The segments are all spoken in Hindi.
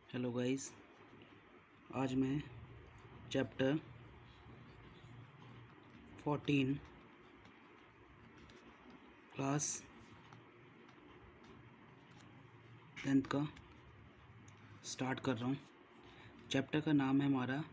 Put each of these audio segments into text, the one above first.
हेलो गाइस, आज मैं चैप्टर 14 क्लास 10th का स्टार्ट कर रहा हूँ। चैप्टर का नाम है हमारा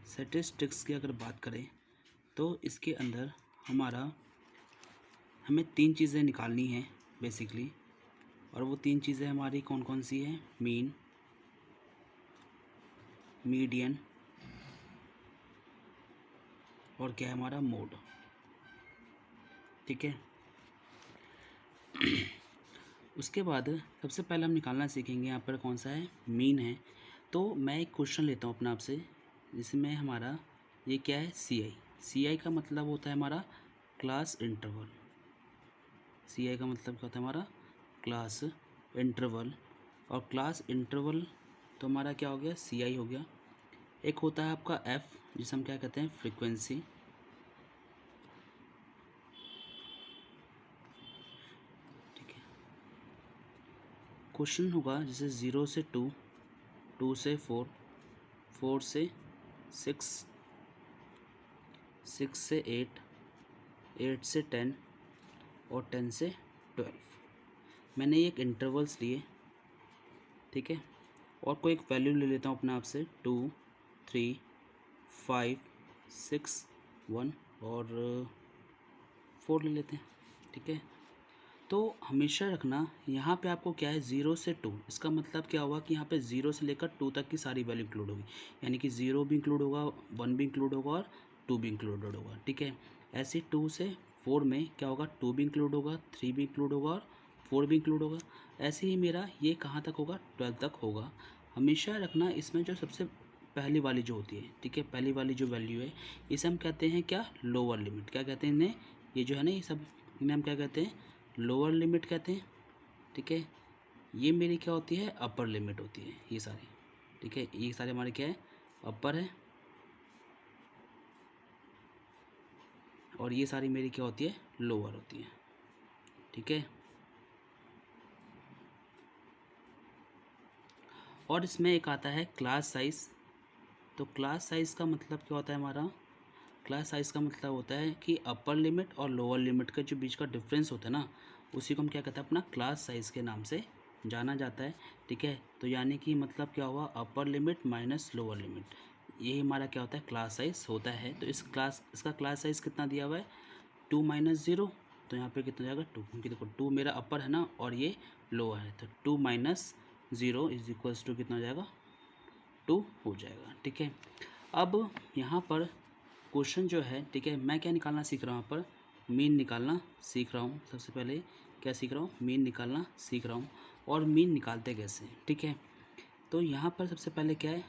स्टैटिस्टिक्स की अगर बात करें तो इसके अंदर हमें 3 चीज़ें निकालनी हैं बेसिकली, और वो 3 चीज़ें हमारी कौन कौन सी हैं? मीन, मीडियन और क्या है हमारा मोड। ठीक है। उसके बाद सबसे पहले हम निकालना सीखेंगे यहाँ पर कौन सा है, मीन है। तो मैं एक क्वेश्चन लेता हूँ अपने आपसे, जिसमें हमारा ये क्या है, सी आई का मतलब होता है हमारा क्लास इंटरवल। सी आई का मतलब क्या होता है हमारा क्लास इंटरवल, और क्लास इंटरवल तो हमारा क्या हो गया, सी आई हो गया। एक होता है आपका एफ, जिसे हम क्या कहते हैं, फ्रीक्वेंसी। ठीक है। क्वेश्चन होगा जैसे 0 से 2, 2 से 4, 4 से 6, 6 से 8, 8 से 10 और 10 से 12। मैंने ये एक इंटरवल्स लिए, ठीक है। और कोई एक वैल्यू ले लेता हूँ अपने आप से, 2, 3, 5, 6, 1 और 4 ले लेते हैं। ठीक है। तो हमेशा रखना यहाँ पे आपको क्या है, 0 से 2, इसका मतलब क्या हुआ कि यहाँ पे 0 से लेकर 2 तक की सारी वैल्यू इंक्लूड होगी, यानी कि 0 भी इंक्लूड होगा, 1 भी इंक्लूड होगा और 2 भी इंक्लूडेड होगा। ठीक है। ऐसे 2 से 4 में क्या होगा, 2 भी इंक्लूड होगा, 3 भी इंक्लूड होगा और 4 भी इंक्लूड होगा। ऐसे ही मेरा ये कहाँ तक होगा, 12 तक होगा। हमेशा रखना इसमें जो सबसे पहली वाली जो होती है, ठीक है, पहली वाली जो वैल्यू है, इसे हम कहते हैं क्या, लोअर लिमिट। क्या कहते हैं इन्हें, ये जो है ना, ये सब इन्हें हम क्या कहते हैं, लोअर लिमिट कहते हैं। ठीक है। ये मेरी क्या होती है, अपर लिमिट होती है ये सारी। ठीक है। ये सारे हमारे क्या है, अपर है, और ये सारी मेरी क्या होती है, लोअर होती है। ठीक है। और इसमें एक आता है क्लास साइज। तो क्लास साइज का मतलब क्या होता है हमारा, क्लास साइज का मतलब होता है कि अपर लिमिट और लोअर लिमिट के जो बीच का डिफरेंस होता है ना, उसी को हम क्या कहते हैं, अपना क्लास साइज के नाम से जाना जाता है। ठीक है। तो यानी कि मतलब क्या हुआ, upper limit minus lower limit, यही हमारा क्या होता है, क्लास साइज होता है। तो इसका क्लास साइज कितना दिया हुआ है, 2 माइनस 0। तो यहाँ पे कितना जाएगा, 2, क्योंकि देखो 2 मेरा अपर है ना और ये लोअर है, तो 2 माइनस 0 इज इक्वल्स टू कितना हो जाएगा, 2 हो जाएगा। ठीक है। अब यहाँ पर क्वेश्चन जो है, ठीक है, मैं क्या निकालना सीख रहा हूँ, यहाँ पर मीन निकालना सीख रहा हूँ। सबसे पहले क्या सीख रहा हूँ, मीन निकालना सीख रहा हूँ। और मीन निकालते कैसे, ठीक है। तो यहाँ पर सबसे पहले क्या है,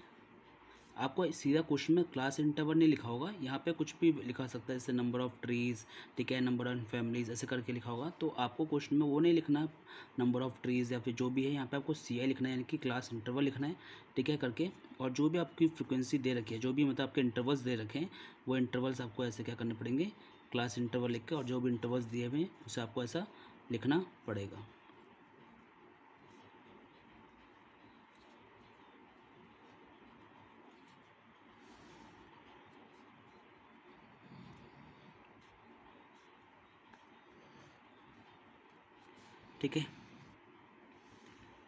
आपको सीधा क्वेश्चन में क्लास इंटरवल नहीं लिखा होगा, यहाँ पे कुछ भी लिखा सकता है, जैसे नंबर ऑफ़ ट्रीज़, ठीक है, नंबर ऑफ फैमिलीज़, ऐसे करके लिखा होगा। तो आपको क्वेश्चन में वो नहीं लिखना नंबर ऑफ़ ट्रीज़ या फिर जो भी है, यहाँ पे आपको सी आई लिखना है, यानी कि क्लास इंटरवल लिखना है। ठीक है, करके, और जो भी आपकी फ्रिक्वेंसी दे रखी है, जो भी मतलब आपके इंटरवल्स दे रखे हैं, वो इंटरवल्स आपको ऐसे क्या करने पड़ेंगे, क्लास इंटरवल लिख के, और जो भी इंटरवल्स दिए हुए हैं उसे आपको ऐसा लिखना पड़ेगा। ठीक है।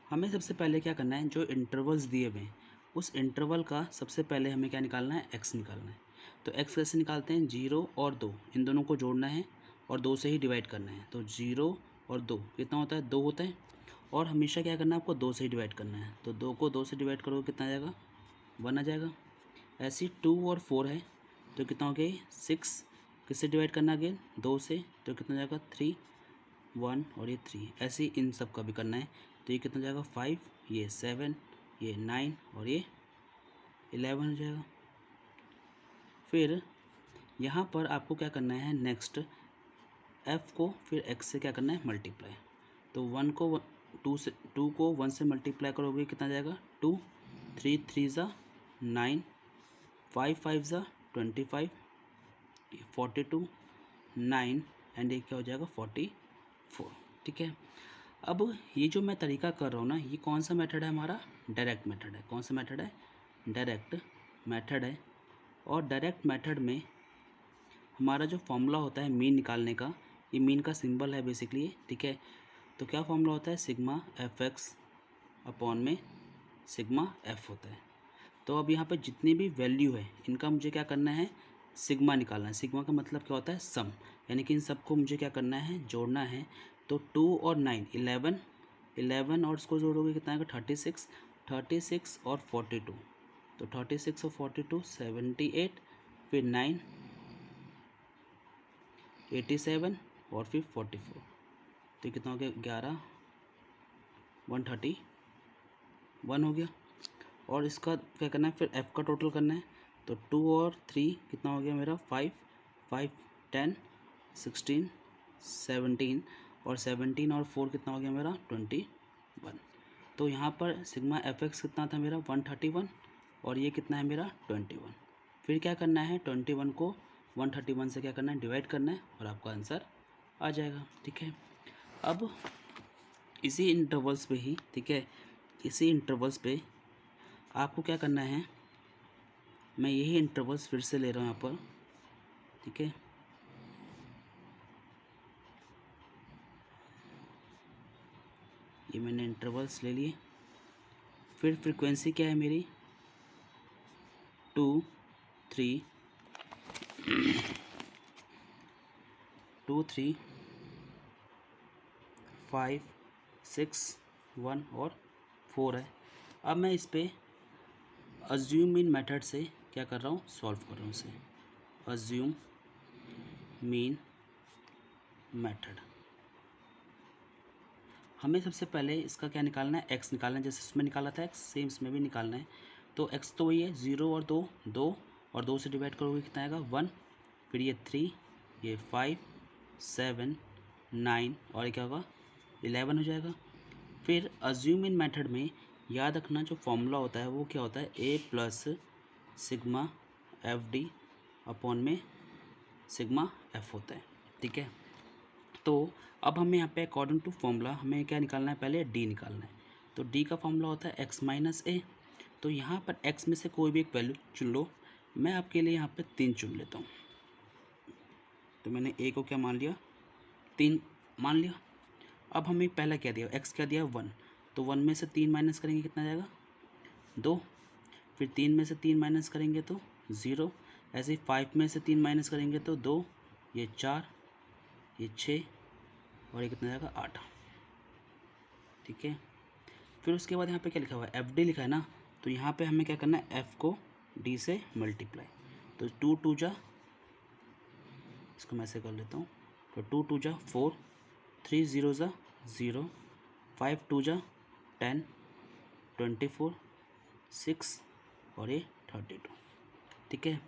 हमें सबसे पहले क्या करना है, जो इंटरवल्स दिए हुए हैं उस इंटरवल का सबसे पहले हमें क्या निकालना है, एक्स निकालना है। तो एक्स कैसे निकालते हैं, 0 और 2 इन दोनों को जोड़ना है और 2 से ही डिवाइड करना है। तो 0 और 2 कितना होता है, 2 होता है। और हमेशा क्या करना है, आपको 2 से ही डिवाइड करना है। तो 2 को 2 से डिवाइड करोगे कितना आ जाएगा, 1 आ जाएगा। ऐसे 2 और 4 है, तो कितना हो गया, 6 किससे डिवाइड करना, अगेन 2 से, तो कितना जाएगा, 3, 1 और ये 3। ऐसे ही इन सब का भी करना है। तो ये कितना जाएगा, 5, ये 7, ये 9 और ये 11 हो जाएगा। फिर यहाँ पर आपको क्या करना है, नेक्स्ट f को फिर x से क्या करना है, मल्टीप्लाई। तो 1 को 2 को 1 से मल्टीप्लाई करोगे कितना जाएगा, 2, 3 3 ज़ा 9, 5 5 ज़ा 25, 42, 9 एंड ये क्या हो जाएगा, 44। ठीक है। अब ये जो मैं तरीका कर रहा हूँ ना, ये कौन सा मेथड है हमारा? डायरेक्ट मेथड है। कौन सा मेथड है? डायरेक्ट मेथड है। और डायरेक्ट मेथड में हमारा जो फॉर्मूला होता है मीन निकालने का, ये मीन का सिंबल है बेसिकली, ठीक है। तो क्या फॉर्मूला होता है? सिग्मा एफ एक्स अपॉन में सिग्मा एफ होता है। तो अब यहाँ पे जितनी भी वैल्यू है इनका मुझे क्या करना है? सिग्मा निकालना है। सिग्मा का मतलब क्या होता है? सम, यानी कि इन सबको मुझे क्या करना है? जोड़ना है। तो 2 और 9 11, 11 और इसको जोड़ोगे कितना आएगा? 36, 36 और 42, तो 36 और 42 78, फिर 9 87 और फिर 44, तो ये कितना हो गया? 11 131 हो गया। और इसका क्या करना है? फिर f का टोटल करना है। तो 2 और 3 कितना हो गया मेरा? 5, 5 10 16 17 और 17 और 4 कितना हो गया मेरा? 21। तो यहाँ पर सिग्मा एफ एक्स कितना था मेरा? 131 और ये कितना है मेरा? 21। फिर क्या करना है? 21 को 131 से क्या करना है? डिवाइड करना है और आपका आंसर आ जाएगा, ठीक है। अब इसी इंटरवल्स पे ही, ठीक है, इसी इंटरवल्स पे आपको क्या करना है? मैं यही इंटरवल्स फिर से ले रहा हूँ यहाँ पर, ठीक है। ये मैंने इंटरवल्स ले लिए। फिर फ्रीक्वेंसी क्या है मेरी? 2 3 2 3 5 6 1 और 4 है। अब मैं इस पे अज्यूम मीन मेथड से क्या कर रहा हूँ? सॉल्व कर रहा हूँ इसे। अज्यूम मीन मेथड, हमें सबसे पहले इसका क्या निकालना है? x निकालना है। जैसे इसमें निकाला था x, सेम इसमें भी निकालना है। तो x तो वही है 0 और 2, 2 और 2 से डिवाइड करोगे कितना आएगा? 1, फिर ये 3, ये 5 7 9 और ये क्या होगा? 11 हो जाएगा। फिर अज्यूम इन मेथड में याद रखना जो फॉर्मूला होता है वो क्या होता है? a plus sigma F D upon में सिग्मा एफ होता है, ठीक है। तो अब हमें यहाँ पे अकॉर्डिंग टू फॉर्मूला हमें क्या निकालना है? पहले डी निकालना है। तो डी का फॉर्मूला होता है एक्स माइनस ए। तो यहाँ पर एक्स में से कोई भी एक वैल्यू चुन लो। मैं आपके लिए यहाँ पे 3 चुन लेता हूँ। तो मैंने ए को क्या मान लिया? 3 मान लिया। अब हमें पहला क्या दिया? एक्स क्या दिया? 1। तो 1 में से 3 माइनस करेंगे कितना जाएगा? 2। फिर 3 में से 3 माइनस करेंगे तो 0। ऐसे ही 5 में से 3 माइनस करेंगे तो 2, ये 4, ये 6 और ये कितना जाएगा? 8, ठीक है। फिर उसके बाद यहाँ पे क्या लिखा हुआ है? एफ डी लिखा है ना, तो यहाँ पे हमें क्या करना है? एफ को डी से मल्टीप्लाई। तो 2 2 जा, इसको मैं ऐसे कर लेता हूँ। तो 2 2 जा 4, 3 0 जा 0, 5 2 जा 10, 24 6 और ये 32, ठीक है।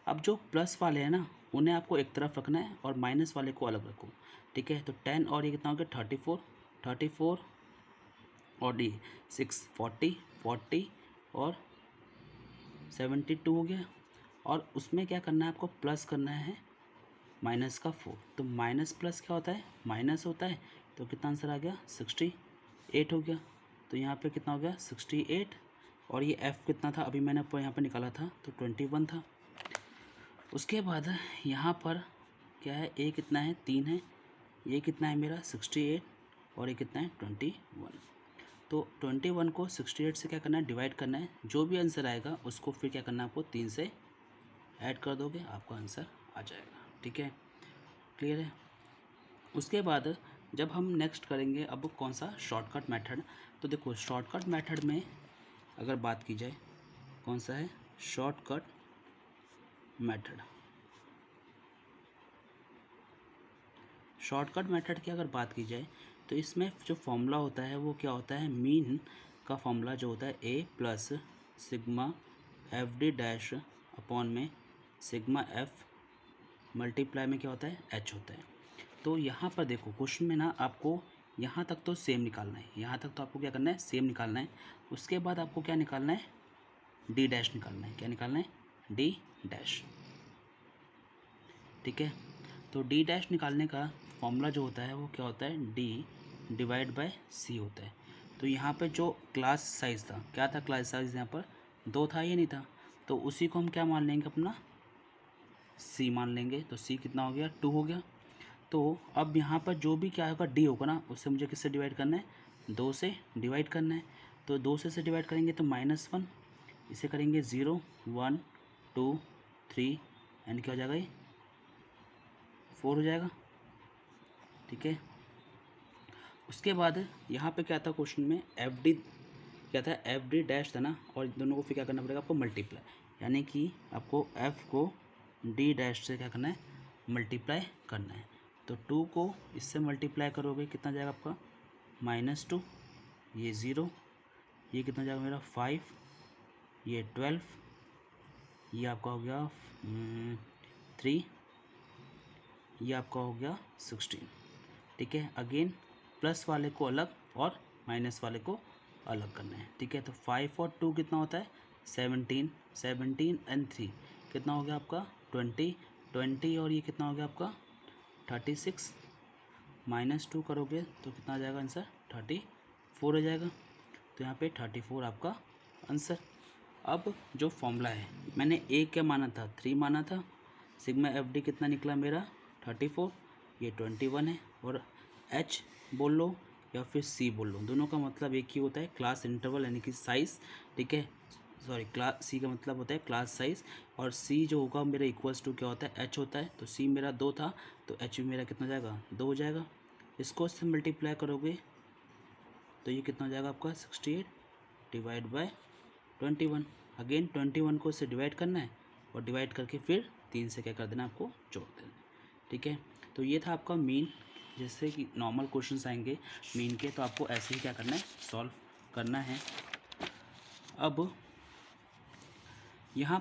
अब जो प्लस वाले हैं ना उन्हें आपको एक तरफ रखना है और माइनस वाले को अलग रखो, ठीक है। तो 10 और ये कितना हो गया? 34, 34 और डी 6 40, 40 और 72 हो गया। और उसमें क्या करना है आपको? प्लस करना है माइनस का 4। तो माइनस प्लस क्या होता है? माइनस होता है। तो कितना आंसर आ गया? 68 हो गया। तो यहाँ पे कितना हो गया? 68। और ये f कितना था? अभी मैंने यहाँ पे निकाला था तो 21 था। उसके बाद यहाँ पर क्या है? a कितना है? 3 है। ये कितना है मेरा? 68 और ये कितना है? 21। तो 21 को 68 से क्या करना है? डिवाइड करना है। जो भी आंसर आएगा उसको फिर क्या करना है आपको? 3 से ऐड कर दोगे, आपका आंसर आ जाएगा, ठीक है। क्लियर है? उसके बाद जब हम नेक्स्ट करेंगे अब कौन सा? Shortcut method. तो देखो शॉर्टकट मेथड में अगर बात की जाए, कौन सा है? Shortcut method. शॉर्टकट मेथड की अगर बात की जाए तो इसमें जो फॉर्मूला होता है वो क्या होता है? मीन का फॉर्मूला जो होता है A plus sigma F D dash upon में सिग्मा एफ मल्टीप्लाई में क्या होता है? एच होता है। तो यहाँ पर देखो क्वेश्चन में ना आपको यहाँ तक तो सेम निकालना है, यहाँ तक तो आपको क्या करना है? सेम निकालना है। उसके बाद आपको क्या निकालना है? डी डैश निकालना है। क्या निकालना है? डी डैश, ठीक है। तो डी डैश निकालने का फॉर्मूला जो होता है वो क्या होता है? डी डिवाइड बाय सी होता है। तो यहाँ पे जो क्लास साइज़ था, क्या था क्लास साइज़ यहाँ पर 2 था, ये नहीं था, तो उसी को हम क्या मान लेंगे अपना सी मान लेंगे। तो सी कितना हो गया 2 हो गया। तो अब यहाँ पर जो भी क्या होगा डी होगा ना, उससे मुझे किससे डिवाइड करना है 2 से डिवाइड करना है। तो 2 से डिवाइड करेंगे तो -1, इसे करेंगे 0 1 2 3 एंड क्या हो जाएगा ये 4 हो जाएगा। ठीक है, उसके बाद यहाँ पे क्या था क्वेश्चन में एफ डी क्या था, एफ डी डैश था ना, और दोनों को फिर क्या करना पड़ेगा आपको मल्टीप्लाई, यानी कि आपको एफ को डी डैश से क्या करना है मल्टीप्लाई करना है। तो 2 को इससे मल्टीप्लाई करोगे कितना जाएगा आपका -2, ये 0, ये कितना जाएगा मेरा 5, ये 12, ये आपका हो गया 3, ये आपका हो गया 16। ठीक है, अगेन प्लस वाले को अलग और माइनस वाले को अलग करना है। ठीक है, तो 5 और 2 कितना होता है 17, 17 एंड 3 कितना हो गया आपका 20, 20 और ये कितना हो गया आपका 36, -2 करोगे तो कितना आ जाएगा आंसर 34 हो जाएगा। तो यहाँ पे 34 आपका आंसर। अब जो फॉर्मूला है मैंने ए क्या माना था 3 माना था, सिग्मा एफ डी कितना निकला मेरा 34, ये 21 है, और एच बोल लो या फिर सी बोल लो, दोनों का मतलब एक ही होता है क्लास इंटरवल यानी कि साइज़। ठीक है, सॉरी क्लास सी का मतलब होता है क्लास साइज़, और सी जो होगा मेरा इक्वल्स टू क्या होता है एच होता है। तो सी मेरा 2 था तो एच भी मेरा कितना जाएगा 2 हो जाएगा। इसको इससे मल्टीप्लाई करोगे तो ये कितना हो जाएगा आपका 68 डिवाइड बाय 21। अगेन 21 को इससे डिवाइड करना है और डिवाइड करके फिर 3 से क्या कर देना आपको जोड़ देना। ठीक है, तो ये था आपका मीन। जैसे कि नॉर्मल क्वेश्चंस आएंगे मीन के तो आपको ऐसे ही क्या करना है सॉल्व करना है। अब यहाँ